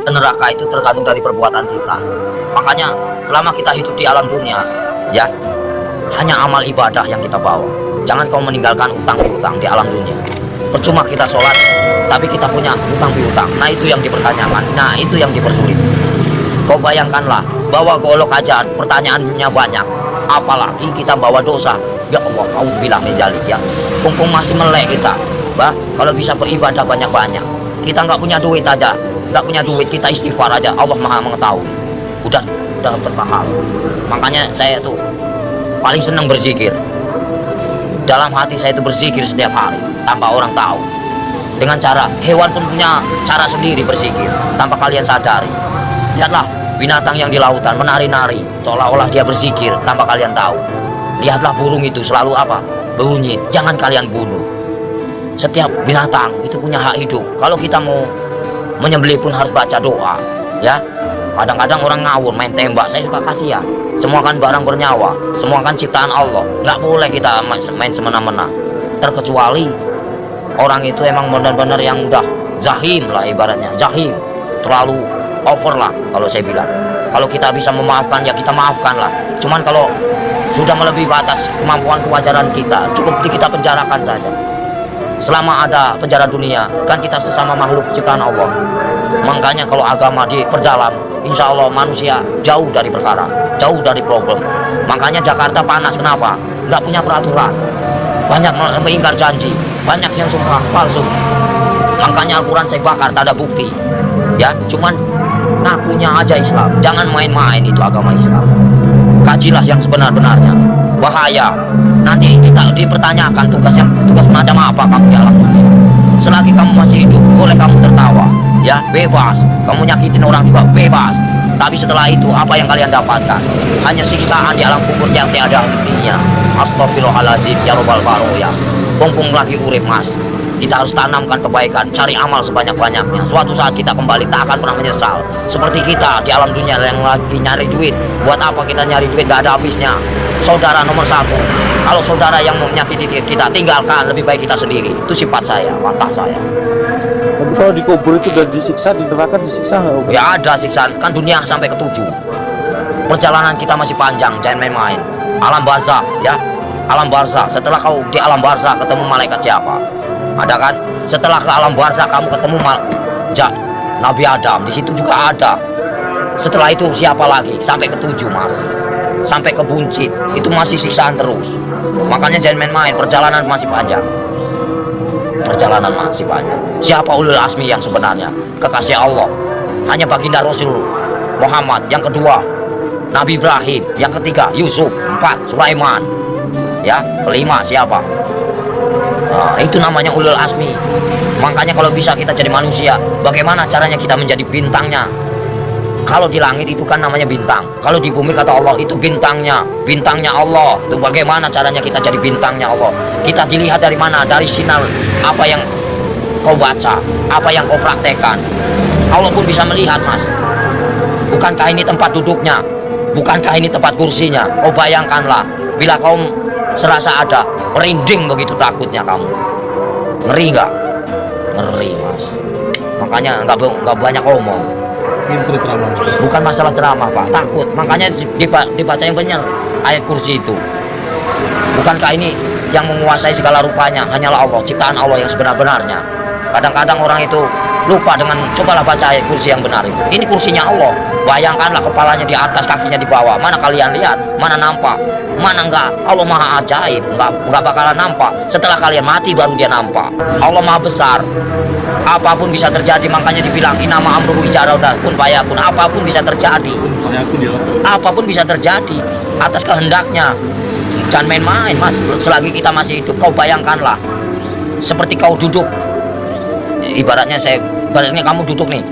ke neraka itu tergantung dari perbuatan kita. Makanya selama kita hidup di alam dunia, ya, hanya amal ibadah yang kita bawa. Jangan kau meninggalkan utang piutang di alam dunia. Percuma kita sholat, tapi kita punya utang piutang. Nah itu yang dipertanyakan, nah itu yang dipersulit. Kau bayangkanlah, bawa golok aja pertanyaannya banyak, apalagi kita bawa dosa. Ya Allah, auzubillah min dzalik ya. Mumpung masih melek kita, bah, kalau bisa beribadah banyak-banyak. Kita nggak punya duit aja, nggak punya duit, kita istighfar aja. Allah Maha mengetahui. Udah berpahala. Makanya saya tuh paling senang berzikir. Dalam hati saya itu berzikir setiap hari tanpa orang tahu. Dengan cara hewan pun punya cara sendiri berzikir tanpa kalian sadari. Lihatlah binatang yang di lautan menari-nari seolah-olah dia berzikir tanpa kalian tahu. Lihatlah burung itu selalu apa? Bunyi. Jangan kalian bunuh. Setiap binatang itu punya hak hidup. Kalau kita mau menyembelih pun harus baca doa, ya. Kadang-kadang orang ngawur main tembak, saya suka kasihan. Semua kan barang bernyawa, semua kan ciptaan Allah. Nggak boleh kita main semena-mena. Terkecuali orang itu emang benar-benar yang udah zahim lah ibaratnya, zahim, terlalu over lah kalau saya bilang. Kalau kita bisa memaafkan ya kita maafkan lah. Cuman kalau sudah melebihi batas kemampuan kewajaran kita, cukup kita penjarakan saja. Selama ada penjara dunia, kan kita sesama makhluk ciptaan Allah. Makanya kalau agama diperdalam, insya Allah manusia jauh dari perkara, jauh dari problem. Makanya Jakarta panas, kenapa? Nggak punya peraturan, banyak mengingkar janji, banyak yang sumpah palsu. Makanya Al-Quran saya bakar, tak ada bukti. Ya, cuman ngakunya aja Islam. Jangan main-main itu agama Islam. Kajilah yang sebenar-benarnya. Bahaya. Nanti kita dipertanyakan tugas macam apa kamu di alam dunia. Selagi kamu masih hidup, boleh kamu tertawa, ya, bebas. Kamu nyakitin orang juga bebas. Tapi setelah itu apa yang kalian dapatkan? Hanya siksaan di alam kubur yang tiada hentinya. Astagfirullahaladzim ya robbal baroya. Mumpung lagi urip mas, kita harus tanamkan kebaikan, cari amal sebanyak-banyaknya. Suatu saat kita kembali tak akan pernah menyesal. Seperti kita di alam dunia yang lagi nyari duit. Buat apa kita nyari duit, gak ada habisnya. Saudara nomor satu. Kalau saudara yang menyakiti kita, tinggalkan. Lebih baik kita sendiri. Itu sifat saya, watak saya. Tapi kalau di kubur itu udah disiksa, di neraka disiksa nggak? Ya ada siksaan, kan dunia sampai ke-7. Perjalanan kita masih panjang, jangan main-main. Alam barzakh, ya, alam barzakh. Setelah kau di alam barzakh ketemu malaikat siapa? Ada kan? Setelah ke alam barzakh kamu ketemu Nabi Adam, di situ juga ada. Setelah itu siapa lagi? Sampai ke-7 mas, sampai ke buncit, itu masih siksaan terus. Makanya jangan main-main, perjalanan masih panjang. Perjalanan masih panjang. Siapa ulul asmi yang sebenarnya? Kekasih Allah. Hanya baginda Rasul Muhammad. Yang kedua Nabi Ibrahim. Yang ketiga Yusuf. 4 Sulaiman. Ya, kelima siapa? Nah, itu namanya ulul asmi. Makanya kalau bisa kita jadi manusia, bagaimana caranya kita menjadi bintangnya? Kalau di langit itu kan namanya bintang. Kalau di bumi kata Allah itu bintangnya, bintangnya Allah. Itu bagaimana caranya kita jadi bintangnya Allah? Kita dilihat dari mana? Dari sinar apa yang kau baca, apa yang kau praktekkan. Allah pun bisa melihat mas. Bukankah ini tempat duduknya? Bukankah ini tempat kursinya? Kau bayangkanlah, bila kau serasa ada, merinding begitu takutnya kamu. Ngeri nggak? Ngeri mas. Makanya nggak banyak omong. Ceramah. Bukan masalah ceramah pak, takut. Makanya dibaca yang benar ayat kursi itu. Bukankah ini yang menguasai segala rupanya hanyalah Allah, ciptaan Allah yang sebenar-benarnya. Kadang-kadang orang itu lupa dengan, cobalah baca ayat kursi yang benar itu. Ini kursinya Allah. Bayangkanlah kepalanya di atas, kakinya di bawah. Mana kalian lihat? Mana nampak? Mana enggak? Allah maha ajaib, enggak bakalan nampak. Setelah kalian mati baru dia nampak. Allah maha besar. Apapun bisa terjadi, makanya dibilang inama amruhu idza arada kun fayakun. Apapun bisa terjadi. Apapun bisa terjadi atas kehendaknya. Jangan main-main mas. Selagi kita masih hidup, kau bayangkanlah seperti kau duduk. Ibaratnya kamu duduk nih,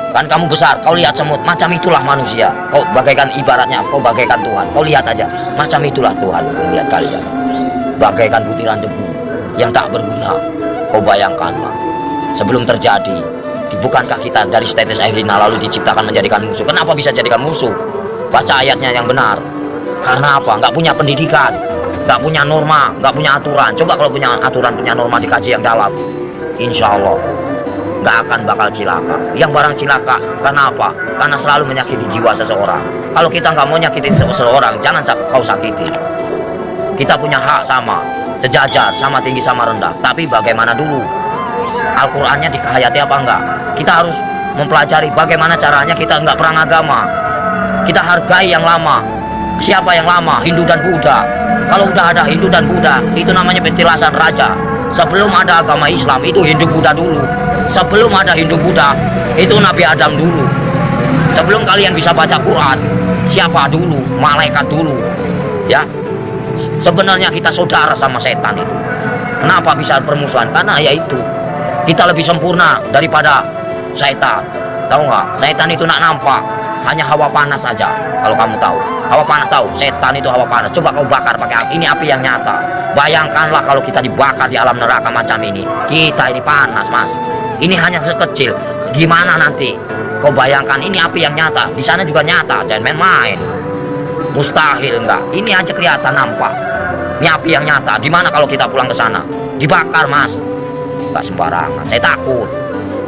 kan kamu besar, kau lihat semut, macam itulah manusia. Kau bagaikan, ibaratnya kau bagaikan Tuhan. Kau lihat aja, macam itulah Tuhan. Lihat kalian, bagaikan butiran debu yang tak berguna. Kau bayangkanlah, sebelum terjadi, bukankah kita dari tetes air lina lalu diciptakan menjadikan musuh? Kenapa bisa jadikan musuh? Baca ayatnya yang benar. Karena apa? Nggak punya pendidikan, nggak punya norma, nggak punya aturan. Coba kalau punya aturan, punya norma, dikaji yang dalam, insya Allah nggak akan bakal cilaka. Yang barang cilaka, kenapa? Karena selalu menyakiti jiwa seseorang. Kalau kita nggak mau nyakitin seseorang, jangan kau sakiti. Kita punya hak sama, sejajar, sama tinggi, sama rendah. Tapi bagaimana dulu? Al-Qur'annya dikehayati apa enggak? Kita harus mempelajari bagaimana caranya kita nggak perang agama. Kita hargai yang lama. Siapa yang lama? Hindu dan Buddha. Kalau udah ada Hindu dan Buddha, itu namanya petilasan raja. Sebelum ada agama Islam, itu Hindu Buddha dulu. Sebelum ada Hindu Buddha, itu Nabi Adam dulu. Sebelum kalian bisa baca Quran, siapa dulu? Malaikat dulu. Ya. Sebenarnya kita saudara sama setan itu. Kenapa bisa permusuhan? Karena ya itu, kita lebih sempurna daripada setan. Tahu nggak? Setan itu nak nampak, hanya hawa panas saja. Kalau kamu tahu, hawa panas tahu. Setan itu hawa panas. Coba kau bakar pakai api. Ini api yang nyata. Bayangkanlah kalau kita dibakar di alam neraka macam ini. Kita ini panas, Mas. Ini hanya sekecil. Gimana nanti? Kau bayangkan ini api yang nyata. Di sana juga nyata. Jangan main-main. Mustahil enggak. Ini aja kelihatan nampak. Ini api yang nyata. Gimana kalau kita pulang ke sana? Dibakar, Mas. Enggak sembarangan. Saya takut.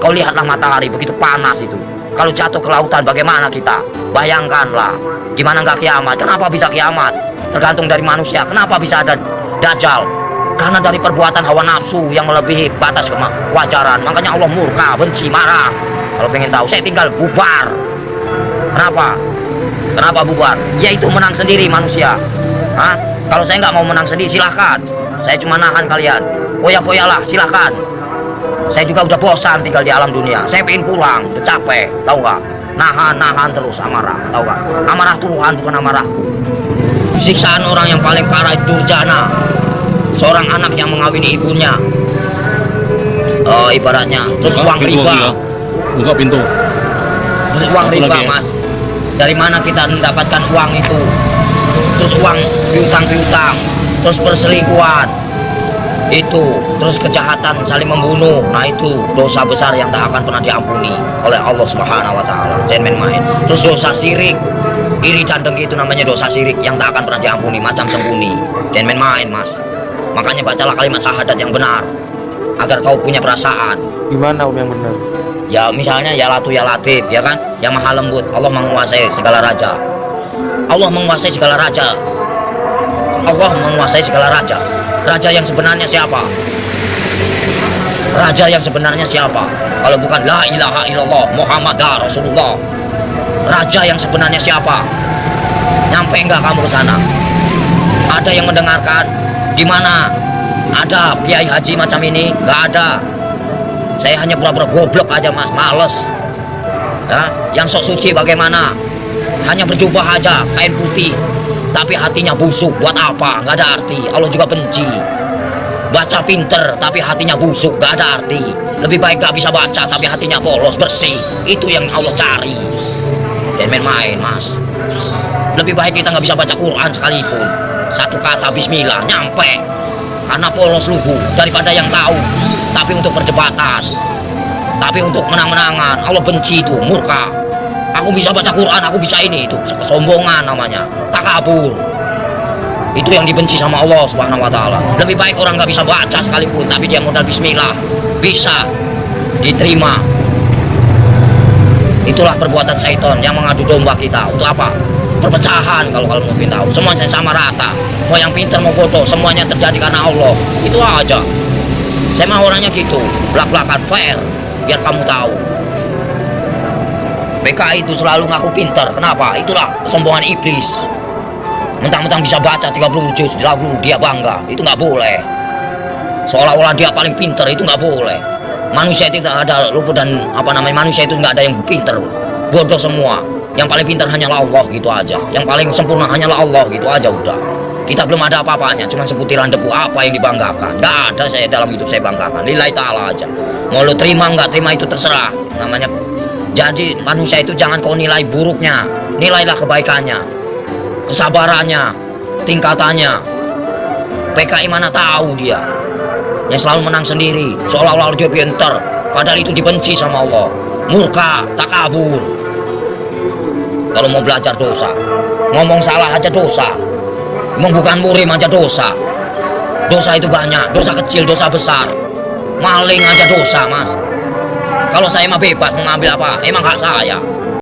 Kau lihatlah matahari begitu panas itu. Kalau jatuh ke lautan bagaimana kita? Bayangkanlah. Gimana enggak kiamat? Kenapa bisa kiamat? Tergantung dari manusia. Kenapa bisa ada Dajjal? Karena dari perbuatan hawa nafsu yang melebihi batas kewajaran. Makanya Allah murka, benci, marah. Kalau pengen tahu, saya tinggal bubar. Kenapa? Kenapa bubar? Yaitu menang sendiri manusia. Hah? Kalau saya nggak mau menang sendiri, silahkan. Saya cuma nahan kalian. Poya-poyalah, silahkan. Saya juga udah bosan tinggal di alam dunia. Saya pengen pulang, udah capek. Tahu nggak? Nahan terus amarah. Tahu nggak? Amarah Tuhan bukan amarahku. Siksaan orang yang paling parah itu durjana. Seorang anak yang mengawini ibunya, ibaratnya. Terus uang riba. Buka pintu. Terus uang riba, Mas. Dari mana kita mendapatkan uang itu? Terus uang piutang, terus perselingkuhan, itu, terus kejahatan saling membunuh. Nah itu dosa besar yang tak akan pernah diampuni oleh Allah Subhanahu Wa Taala. Jangan main-main. Terus dosa syirik, iri dan dengki itu namanya dosa syirik yang tak akan pernah diampuni, macam sembunyi. Jangan main-main, Mas. Makanya bacalah kalimat syahadat yang benar agar kau punya perasaan. Gimana Om yang benar? Ya misalnya ya Latu ya Latif, ya kan? Yang maha lembut. Allah menguasai segala raja. Allah menguasai segala raja. Allah menguasai segala raja. Raja yang sebenarnya siapa? Raja yang sebenarnya siapa? Kalau bukan la ilaha illallah Muhammad Rasulullah. Raja yang sebenarnya siapa? Nyampe enggak kamu ke sana? Ada yang mendengarkan? Di mana ada kiai haji macam ini? Enggak ada. Saya hanya pura-pura goblok aja, Mas, males. Ya, yang sok suci bagaimana? Hanya berjubah aja, kain putih, tapi hatinya busuk. Buat apa? Nggak ada arti. Allah juga benci. Baca pinter, tapi hatinya busuk, nggak ada arti. Lebih baik nggak bisa baca, tapi hatinya polos, bersih. Itu yang Allah cari. Jangan main-main, Mas. Lebih baik kita nggak bisa baca Quran sekalipun. Satu kata Bismillah, nyampe. Karena polos lugu daripada yang tahu. Tapi untuk perdebatan, tapi untuk menang-menangan, Allah benci itu, murka. Aku bisa baca Quran, aku bisa ini, itu kesombongan namanya, takabur. Itu yang dibenci sama Allah Subhanahu Wa Taala. Lebih baik orang nggak bisa baca sekalipun, tapi dia modal Bismillah, bisa diterima. Itulah perbuatan syaitan yang mengadu domba kita. Untuk apa? Perpecahan. Kalau kalian mau tahu, semuanya sama rata. Mau yang pintar mau bodoh, semuanya terjadi karena Allah. Itu aja. Saya mah orangnya gitu, belak-belakan fair, biar kamu tahu. PKI itu selalu ngaku pintar. Kenapa? Itulah kesombongan iblis. Mentang-mentang bisa baca 30 juz, lalu dia bangga. Itu nggak boleh. Seolah-olah dia paling pintar, itu nggak boleh. Manusia itu tidak ada luput dan manusia itu nggak ada yang pintar. Bodoh semua. Yang paling pintar hanyalah Allah, gitu aja. Yang paling sempurna hanyalah Allah, gitu aja udah. Kita belum ada apa-apanya, cuma seputiran debu. Apa yang dibanggakan? Nggak ada saya dalam hidup saya banggakan. Lillahi ta'ala aja. Mau lo terima nggak terima itu terserah. Namanya. Jadi manusia itu jangan kau nilai buruknya, nilailah kebaikannya, kesabarannya, tingkatannya. PKI mana tahu dia yang selalu menang sendiri, seolah-olah dia pintar, padahal itu dibenci sama Allah, murka, takabur. Kalau mau belajar dosa, ngomong salah aja dosa, bukan murim aja dosa. Dosa itu banyak, dosa kecil, dosa besar, maling aja dosa, Mas. Kalau saya mah bebas mau ngambil apa, emang hak saya.